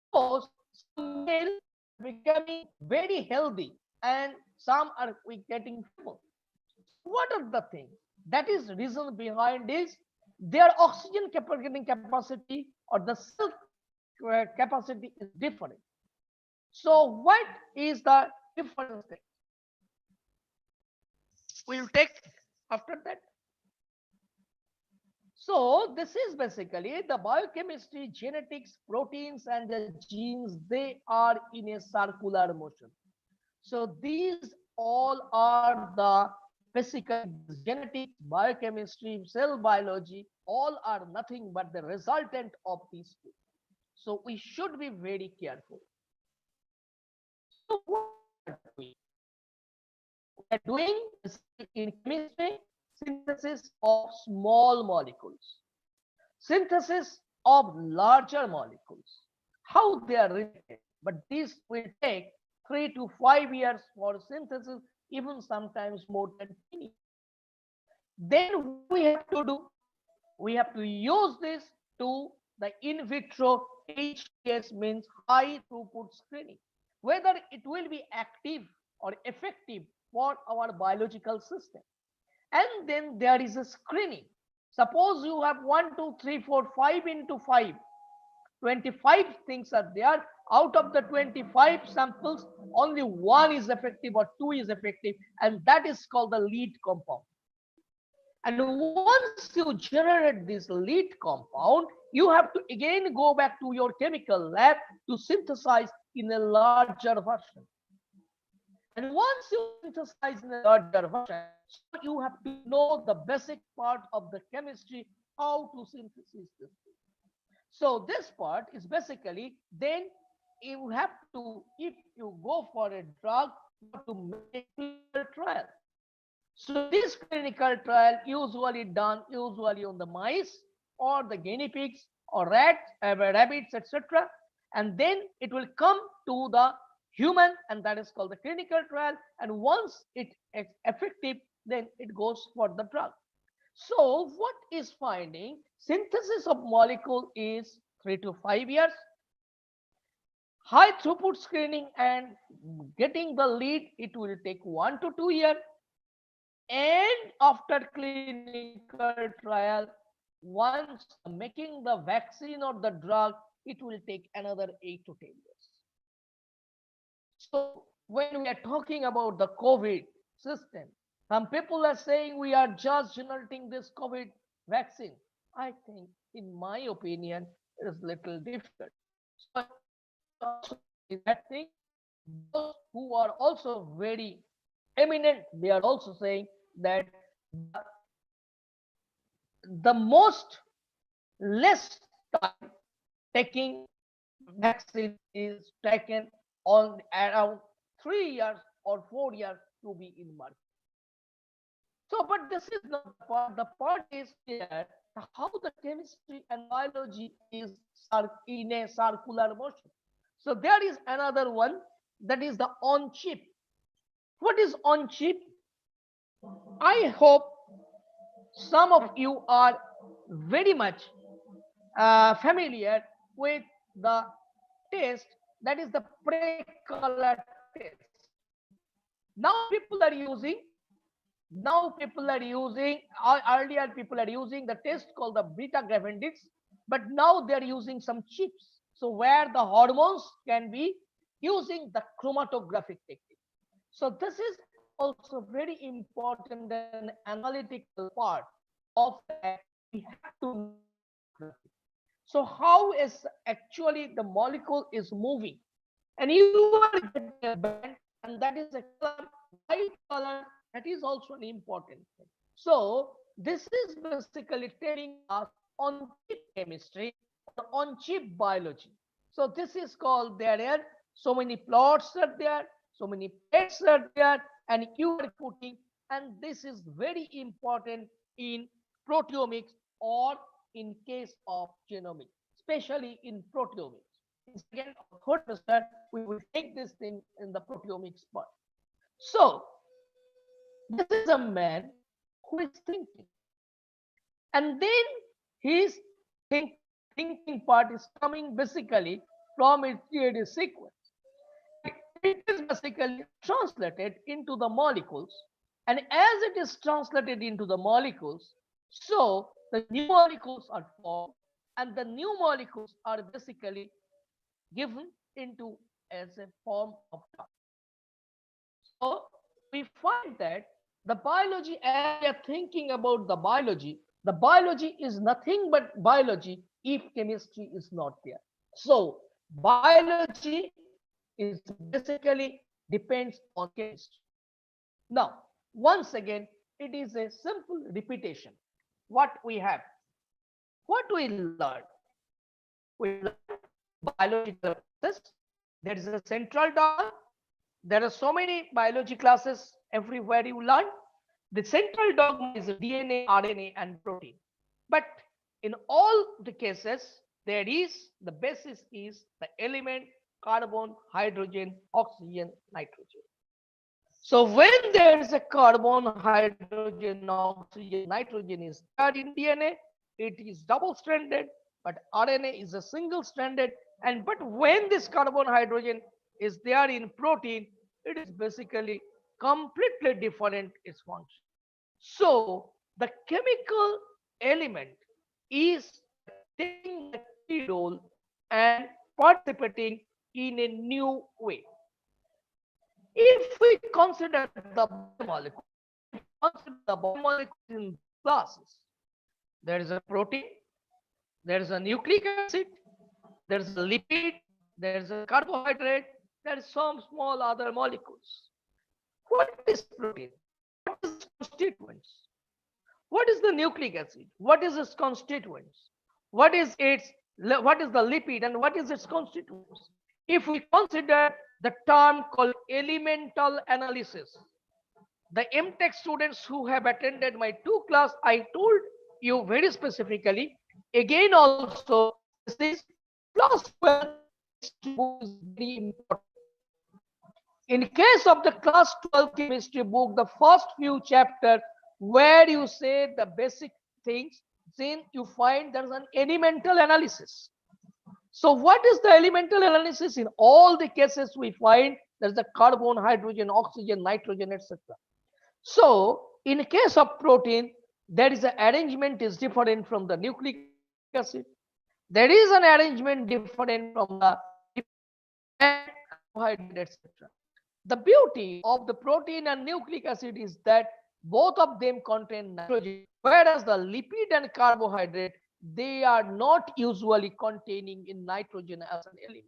Suppose some male are becoming very healthy and some are getting feeble. So what are the things? That is reason behind is their oxygen carrying capacity or the cell capacity is different. So what is the difference there? We'll take after that. So this is basically the biochemistry, genetics, proteins, and the genes. They are in a circular motion. So these all are the basically this genetics, biochemistry, cell biology, all are nothing but the resultant of these two. So we should be very careful. So what we are doing? We are doing basically in chemistry, synthesis of small molecules, synthesis of larger molecules, how they are related. But this will take 3 to 5 years for synthesis, even sometimes more than 10 years. Then what we have to do? We have to use this to the in vitro HTS, means high throughput screening, whether it will be active or effective for our biological system. And then there is a screening. Suppose you have 1, 2, 3, 4, 5 into 5, 25 things are there. Out of the 25 samples, only one is effective or two is effective, and that is called the lead compound. And once you generate this lead compound, you have to again go back to your chemical lab to synthesize in a larger version. And once you synthesize in a larger version, so you have to know the basic part of the chemistry, how to synthesize this. So this part is basically, then you have to, if you go for a drug, you have to make a clinical trial. So this clinical trial usually done usually on the mice or the guinea pigs or rats, rabbits, etc. And then it will come to the human, and that is called the clinical trial. And once it is effective, then it goes for the drug. So what is finding? Synthesis of molecule is 3 to 5 years. High throughput screening and getting the lead, it will take 1 to 2 years. And after clinical trial, once making the vaccine or the drug, it will take another 8 to 10 years. So when we are talking about the COVID system, some people are saying we are just generating this COVID vaccine. I think, in my opinion, it is little difficult. So I also say that thing. Those who are also very eminent, they are also saying that the most less time taking vaccine is taken on around 3 years or 4 years to be in market. So, but this is not the part. The part is here how the chemistry and biology is in a circular motion. So there is another one, that is the on chip. What is on chip? I hope some of you are very much familiar with the test, that is the pre-color test. Now people are using earlier people are using the test called the beta graphene, but now they are using some chips, so where the hormones can be using the chromatographic technique. So this is also very important and analytical part of that. We have to know the chromatography. So how is actually the molecule is moving, and you are getting a band, and that is a color, white color. That is also an important thing. So this is basically telling us on chip chemistry or on chip biology. So this is called, there are so many plots are there, so many plates are there, and you are putting, and this is very important in proteomics or in case of genomics, especially in proteomics. In second or third semester, we will take this thing in the proteomics part. So this is a man who is thinking, and then his thinking part is coming basically from its DNA sequence. It is basically translated into the molecules, and as it is translated into the molecules, so the new molecules are formed, and the new molecules are basically given into as a form of drug. So we find that the biology, as we are thinking about the biology is nothing but biology if chemistry is not there. So biology is basically depends on chemistry. Now, once again, it is a simple repetition. What we have, what we learn, we learn biological process. There is a central dogma. There are so many biology classes everywhere you learn. The central dogma is DNA, RNA, and protein. But in all the cases, there is the basis is the element carbon, hydrogen, oxygen, nitrogen. So when there is a carbon, hydrogen, oxygen, nitrogen is there in DNA, it is double stranded, but RNA is a single stranded. And but when this carbon, hydrogen is there in protein, it is basically completely different its function. So the chemical element is the taking the key role and participating in a new way. If we consider the biomolecules, if we consider the biomolecules in these classes, there is a protein, there is a nucleic acid, there is a lipid, there is a carbohydrate, there is some small other molecules. What is protein? What is its constituents? What is the nucleic acid? What is its constituents? What is its what is the lipid and what is its constituents? If we consider the term called elemental analysis, the MTech students who have attended my two class, I told you very specifically. Again, also, this is class 12 chemistry book is very important. In case of the class 12 chemistry book, the first few chapter where you say the basic things, then you find there is an elemental analysis. So what is the elemental analysis? In all the cases we find there is a carbon, hydrogen, oxygen, nitrogen, etc. So in case of protein, there is an arrangement is different from the nucleic acid. There is an arrangement different from the lipid and carbohydrate, etc. The beauty of the protein and nucleic acid is that both of them contain nitrogen, whereas the lipid and carbohydrate, they are not usually containing in nitrogen as an element.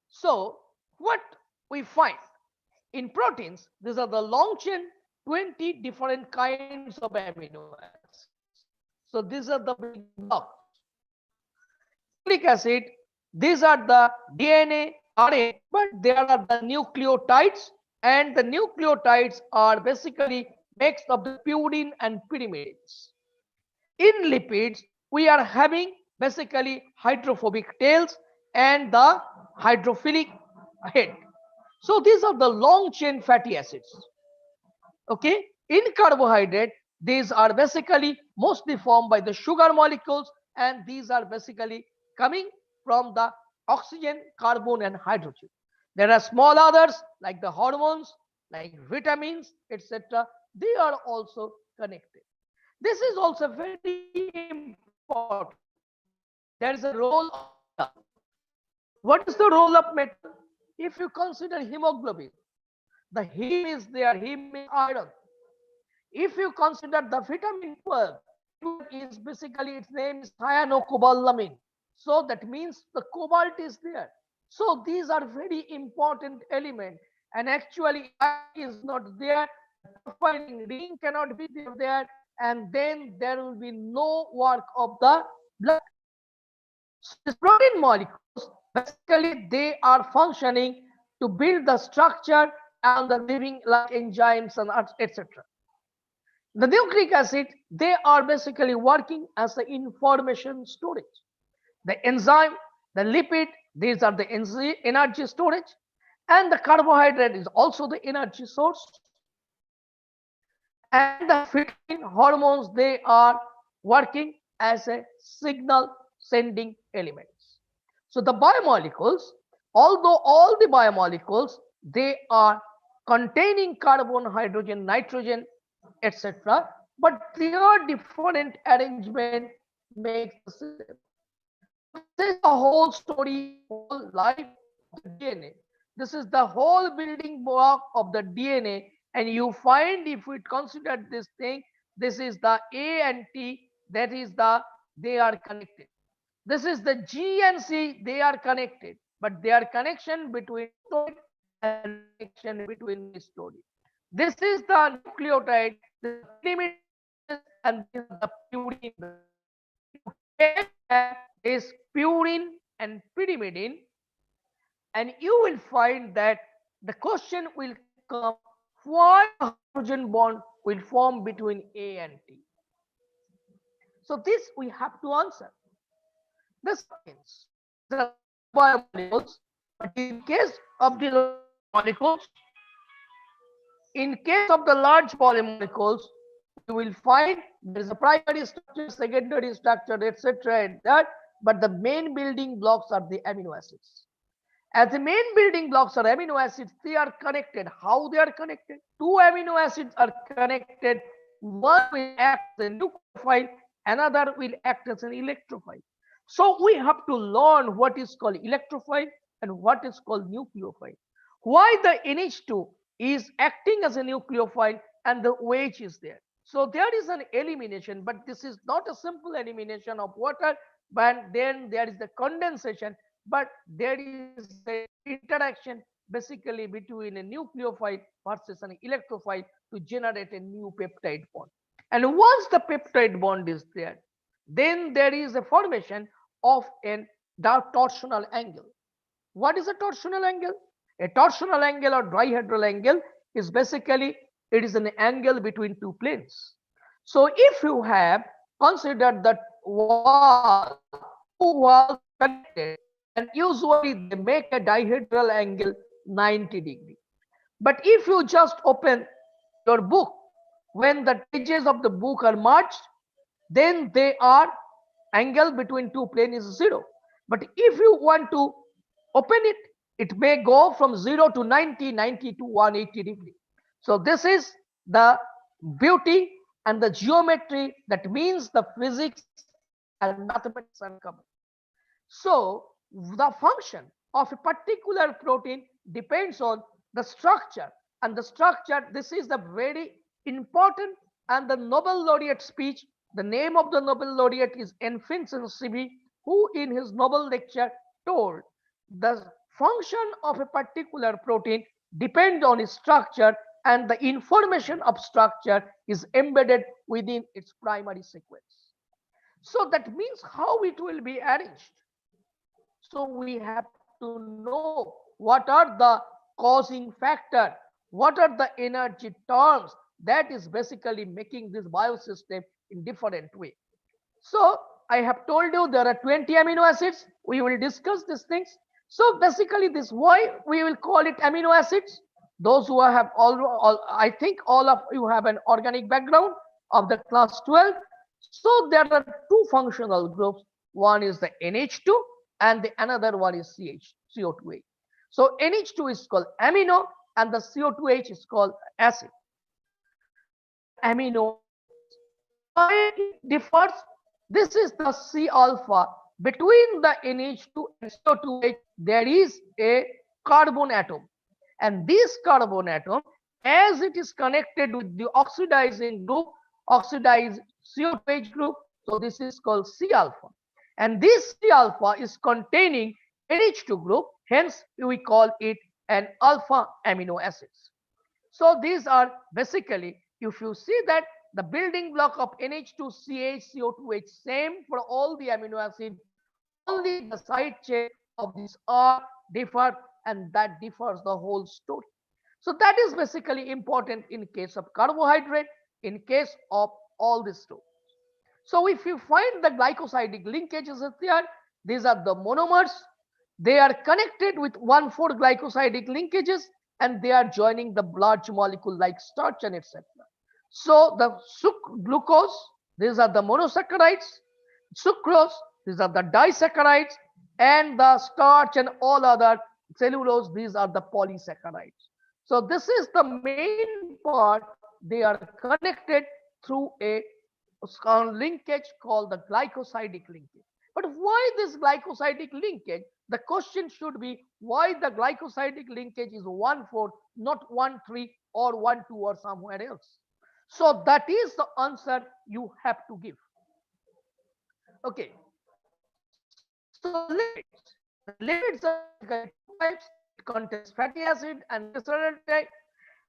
So what we find in proteins, these are the long chain 20 different kinds of amino acids. So these are the building blocks. Nucleic acid, these are the DNA, RNA, but there are the nucleotides, and the nucleotides are basically mixed of the purine and pyrimidines. In lipids, we are having basically hydrophobic tails and the hydrophilic head. So these are the long chain fatty acids. Okay, in carbohydrate, these are basically mostly formed by the sugar molecules, and these are basically coming from the oxygen, carbon, and hydrogen. There are small others like the hormones, like vitamins, etc. They are also connected. This is also very important. There is a role of metal. What is the role of metal? If you consider hemoglobin, the heme is there, heme means iron. If you consider the vitamin 12, 12 is basically its name is cyanocobalamin. So that means the cobalt is there. So these are very important element. And actually iron is not there, the toughening ring cannot be there, and then there will be no work of the blood. So these protein molecules, basically they are functioning to build the structure and the living like enzymes and etc. The nucleic acid, they are basically working as the information storage. The enzyme, the lipid, these are the energy storage, and the carbohydrate is also the energy source. And the vitamin hormones, they are working as a signal sending elements. So the biomolecules, although all the biomolecules, they are containing carbon, hydrogen, nitrogen, etc., but their different arrangement makes the system. So this is the whole story, whole life of the DNA. This is the whole building block of the DNA, and you find if we consider this thing, this is the A and T, that is the they are connected. This is the G and C, they are connected, but they are connection between story and there are connection between this story. This is the nucleotide, this is the pyrimidine, and this is the purine. You take this purine and pyrimidine, and you will find that the question will come: why the hydrogen bond will form between A and T. So this we have to answer. This means these are the large biomolecules, but in case of the large biomolecules, in case of the large polymolecules, we will find there is a primary structure, secondary structure, etc. and that, but the main building blocks are the amino acids. As the main building blocks are amino acids, they are connected. How they are connected? Two amino acids are connected. One will act as a nucleophile, another will act as an electrophile. So we have to learn what is called electrophile and what is called nucleophile. Why the NH2 is acting as a nucleophile and the OH is there. So there is an elimination, but this is not a simple elimination of water, but then there is the condensation, but there is a interaction basically between a nucleophile versus an electrophile to generate a new peptide bond. And once the peptide bond is there, then there is a formation of a torsional angle. What is a torsional angle? A torsional angle or dihedral angle is basically it is an angle between two planes. So if you have considered that two walls are connected, then usually they make a dihedral angle 90 degree. But if you just open your book, when the pages of the book are merged, then they are angle between two planes is 0. But if you want to open it, it may go from 0 to 90, 90 to 180 degree. So this is the beauty and the geometry, that means the physics and mathematics are covered. So the function of a particular protein depends on the structure, and the structure, this is the very important, and the Nobel laureate speech, the name of the Nobel laureate is Enfinson CB, who in his Nobel lecture told the function of a particular protein depends on its structure, and the information of structure is embedded within its primary sequence. So that means how it will be arranged. So we have to know what are the causing factor, what are the energy terms that is basically making this biosystem in different way. So I have told you there are 20 amino acids. We will discuss these things. So basically this why we will call it amino acids. Those who have all I think all of you have an organic background of the class 12. So there are two functional groups. One is the NH2 and the another one is CO2H. So NH2 is called amino and the CO2H is called acid. So these are amino acids. Why it differs? This is the C alpha. Between the NH2 and CO2H, there is a carbon atom. And this carbon atom, as it is connected with the oxidizing group, oxidized CO2H group, so this is called C alpha. And this C alpha is containing NH2 group, hence we call it an alpha amino acids. So these are basically, if you see that the building block of NH2CH, CO2H same for all the amino acid, only the side chain of this R differ, and that differs the whole story. So that is basically important in case of carbohydrate, in case of all this stuff. So if you find the glycosidic linkages are there, these are the monomers. They are connected with 1,4 glycosidic linkages and they are joining the large molecule like starch and etc. So the glucose, these are the monosaccharides, sucrose, these are the disaccharides, and the starch and all other cellulose, these are the polysaccharides. So this is the main part. They are connected through a linkage called the glycosidic linkage. But why this glycosidic linkage? The question should be why the glycosidic linkage is 1,4, not 1,3 or 1,2 or somewhere else. So that is the answer you have to give. Okay. So the lipids. The lipids are basically two types. It contains fatty acid and glycerol.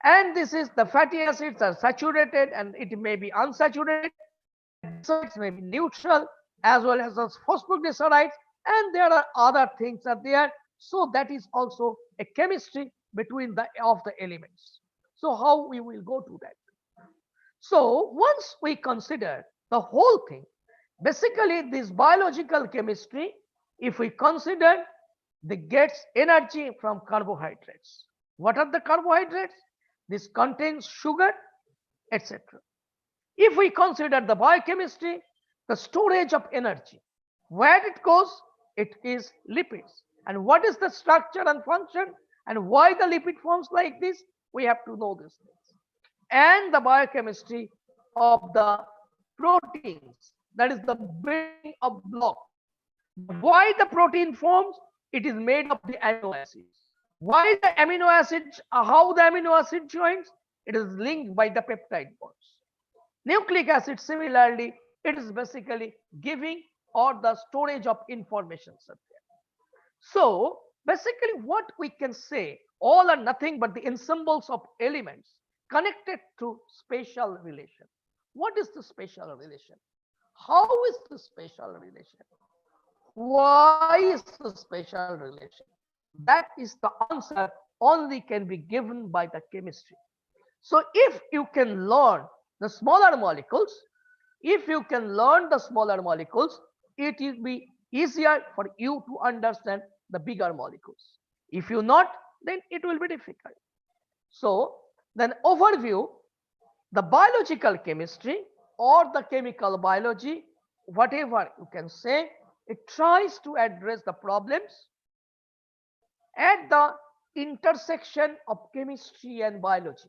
And this is the fatty acids are saturated and it may be unsaturated, and glycerides may be neutral as well as those phosphoglycerides, and there are other things are there. So that is also a chemistry between the of the elements. So how we will go to that? So once we consider the whole thing, basically this biological chemistry, if we consider the gets energy from carbohydrates. What are the carbohydrates? This contains sugar, etc. If we consider the biochemistry, the storage of energy, where it goes, it is lipids. And what is the structure and function and why the lipid forms like this? We have to know these things. And the biochemistry of the proteins, that is the building of block. Why the protein forms? It is made of the amino acids. Why the amino acids? How the amino acid joins? It is linked by the peptide bonds. Nucleic acid, similarly, it is basically giving or the storage of information. So, basically, what we can say, all are nothing but the ensembles of elements connected to spatial relation. What is the spatial relation? How is the spatial relation? Why is the spatial relation? That is the answer only can be given by the chemistry. So if you can learn the smaller molecules, if you can learn the smaller molecules, it will be easier for you to understand the bigger molecules. If you not, then it will be difficult. So then overview, the biological chemistry or the chemical biology, whatever you can say, it tries to address the problems at the intersection of chemistry and biology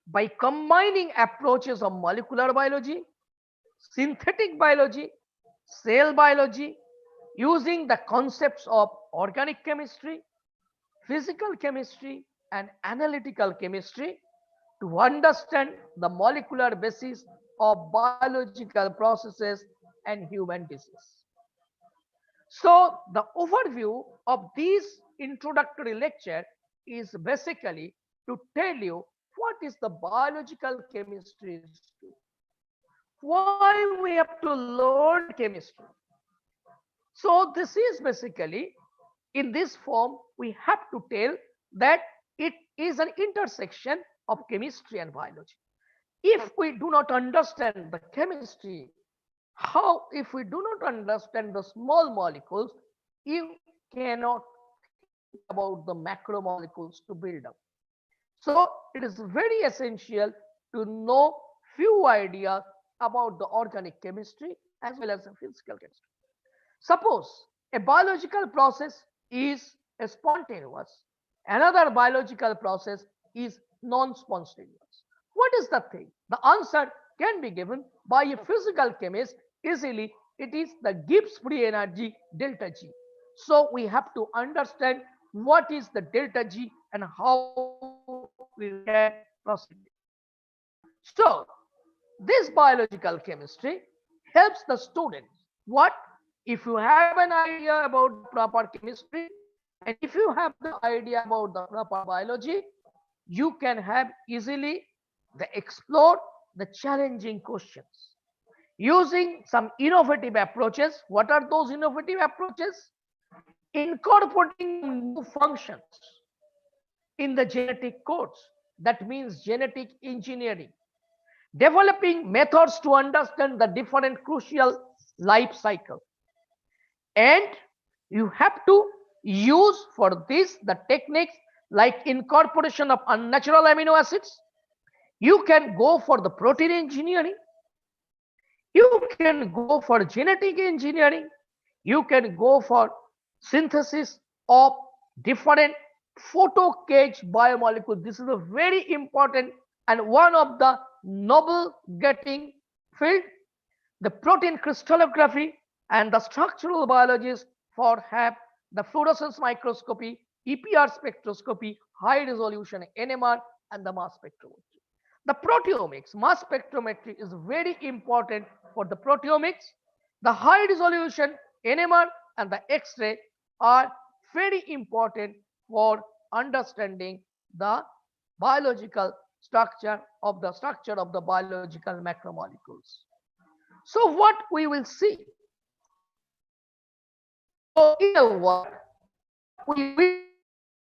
by combining approaches of molecular biology, synthetic biology, cell biology, using the concepts of organic chemistry, physical chemistry, and analytical chemistry to understand the molecular basis of biological processes and human disease. So the overview of this introductory lecture is basically to tell you what is the biological chemistry is to, why we have to learn chemistry. So this is basically in this form we have to tell that it is an intersection of chemistry and biology. If we do not understand the chemistry, how if we do not understand the small molecules, you cannot think about the macromolecules to build up. So it is very essential to know few ideas about the organic chemistry as well as the physical chemistry. Suppose a biological process is a spontaneous, another biological process is non-spontaneous. What is the thing? The answer can be given by a physical chemist easily. It is the Gibbs free energy delta G. So we have to understand what is the delta G and how we can proceed. So this biological chemistry helps the students. What? If you have an idea about the proper chemistry and if you have the idea about the proper biology, you can have easily the explore the challenging questions using some innovative approaches. What are those innovative approaches? Incorporating new functions in the genetic codes. That means genetic engineering. Developing methods to understand the different crucial life cycle. And you have to use for this the techniques like incorporation of unnatural amino acids. You can go for the protein engineering. You can go for genetic engineering. You can go for synthesis of different photo cage biomolecule. This is a very important and one of the noble getting field. The protein crystallography and the structural biologists for have the fluorescence microscopy, EPR spectroscopy, high resolution NMR, and the mass spectrometry. The proteomics, mass spectrometry is very important for the proteomics. The high resolution NMR and the X-ray are very important for understanding the biological structure of the biological macromolecules. So what we will see. So in a word, what we will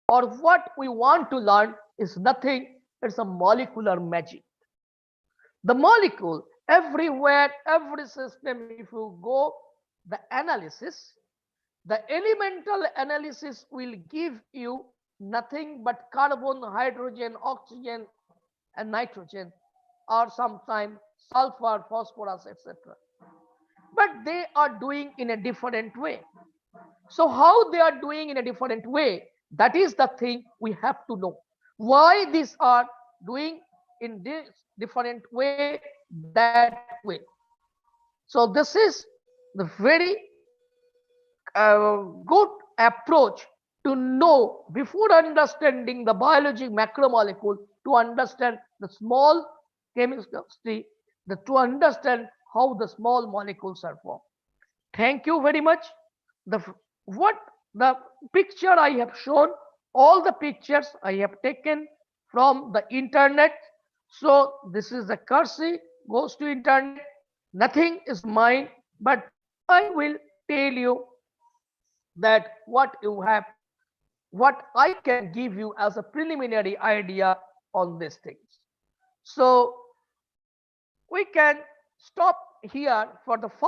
or what we want to learn is nothing. It's a molecular magic. The molecule, everywhere, every system, if you go the analysis, the elemental analysis will give you nothing but carbon, hydrogen, oxygen, and nitrogen, or sometimes sulfur, phosphorus, etc. But they are doing in a different way. So, how they are doing in a different way, that is the thing we have to know. Why these are doing in this different way, that way. So, this is the very good approach to know before understanding the biology macromolecule, to understand the small chemistry, to understand how the small molecules are formed. Thank you very much. The what the picture I have shown, all the pictures I have taken from the internet. So this is the currency goes to internet. Nothing is mine, but I will tell you that what you have, what I can give you as a preliminary idea on these things. So we can stop here for the first